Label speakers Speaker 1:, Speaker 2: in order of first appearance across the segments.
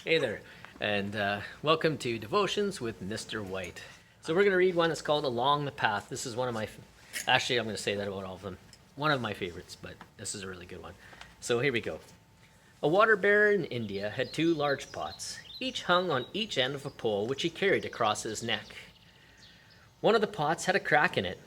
Speaker 1: Hey there, and welcome to Devotions with Mr. White. So we're going to read one that's called Along the Path. This is one of my, actually I'm going to say that about all of them. One of my favorites, but this is a really good one. So here we go. A water bearer in India had two large pots, each hung on each end of a pole which he carried across his neck. One of the pots had a crack in it,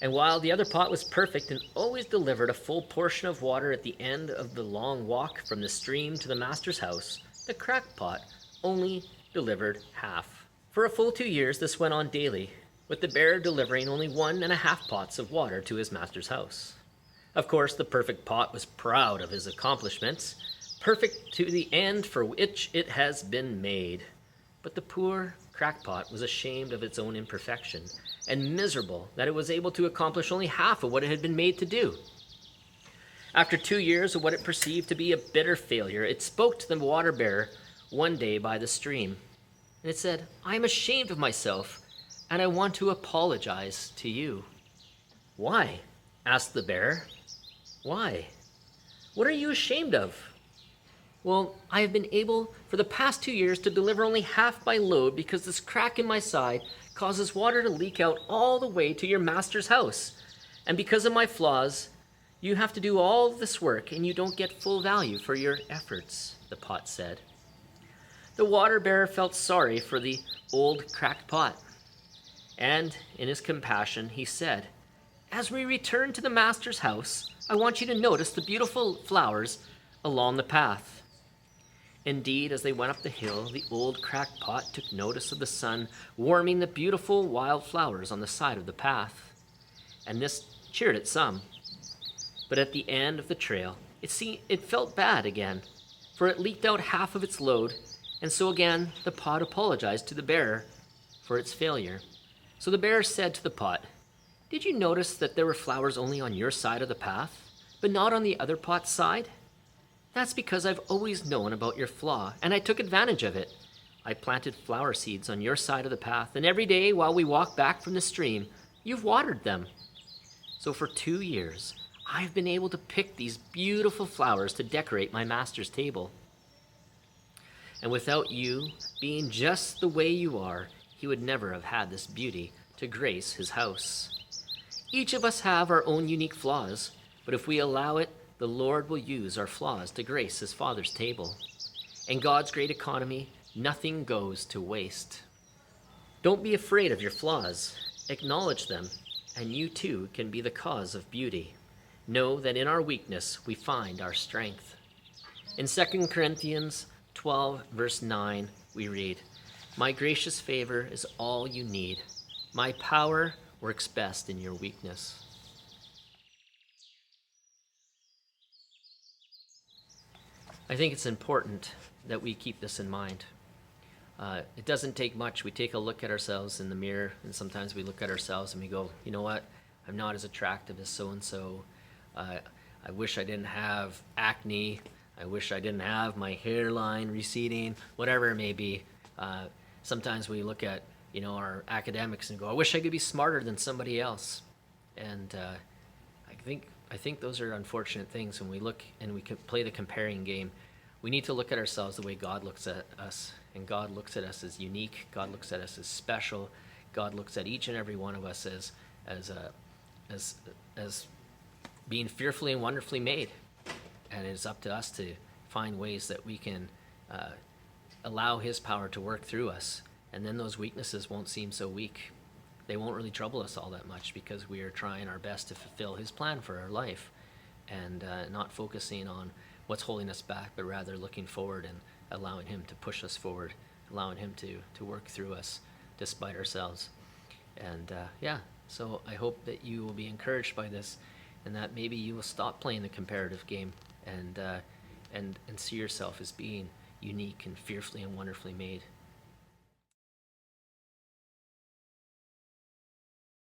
Speaker 1: and while the other pot was perfect and always delivered a full portion of water at the end of the long walk from the stream to the master's house, the cracked pot only delivered half. For a full 2 years this went on daily, with the bearer delivering only 1.5 pots of water to his master's house. Of course, the perfect pot was proud of his accomplishments, perfect to the end for which it has been made. But the poor crackpot was ashamed of its own imperfection, and miserable that it was able to accomplish only half of what it had been made to do. After 2 years of what it perceived to be a bitter failure, it spoke to the water bearer one day by the stream. And it said, "I am ashamed of myself, and I want to apologize to you." "Why?" asked the bearer. "Why? What are you ashamed of?" "Well, I have been able for the past 2 years to deliver only half my load because this crack in my side causes water to leak out all the way to your master's house. And because of my flaws, you have to do all this work and you don't get full value for your efforts," the pot said. The water bearer felt sorry for the old cracked pot. And in his compassion, he said, "As we return to the master's house, I want you to notice the beautiful flowers along the path." Indeed, as they went up the hill, the old cracked pot took notice of the sun warming the beautiful wild flowers on the side of the path, and this cheered it some. But at the end of the trail, it felt bad again, for it leaked out half of its load, and so again the pot apologized to the bearer for its failure. So the bearer said to the pot, "Did you notice that there were flowers only on your side of the path, but not on the other pot's side? That's because I've always known about your flaw, and I took advantage of it. I planted flower seeds on your side of the path, and every day while we walk back from the stream, you've watered them. So for 2 years, I've been able to pick these beautiful flowers to decorate my master's table. And without you being just the way you are, he would never have had this beauty to grace his house. Each of us have our own unique flaws, but if we allow it, the Lord will use our flaws to grace his Father's table. In God's great economy, nothing goes to waste. Don't be afraid of your flaws. Acknowledge them, and you too can be the cause of beauty. Know that in our weakness we find our strength. In 2 Corinthians 12, verse 9, we read, "My gracious favor is all you need. My power works best in your weakness." I think it's important that we keep this in mind. It doesn't take much. We take a look at ourselves in the mirror, and sometimes we look at ourselves and we go, "You know what? I'm not as attractive as so-and-so. I wish I didn't have acne. I wish I didn't have my hairline receding," whatever it may be. Sometimes we look at, our academics and go, "I wish I could be smarter than somebody else." And I think those are unfortunate things when we look and we can play the comparing game. We need to look at ourselves the way God looks at us, and God looks at us as unique. God looks at us as special. God looks at each and every one of us as being fearfully and wonderfully made, and it's up to us to find ways that we can allow His power to work through us, and then those weaknesses won't seem so weak. They won't really trouble us all that much because we are trying our best to fulfill His plan for our life, and not focusing on what's holding us back, but rather looking forward and allowing Him to push us forward, allowing Him to work through us despite ourselves. And so I hope that you will be encouraged by this, and that maybe you will stop playing the comparative game and see yourself as being unique and fearfully and wonderfully made.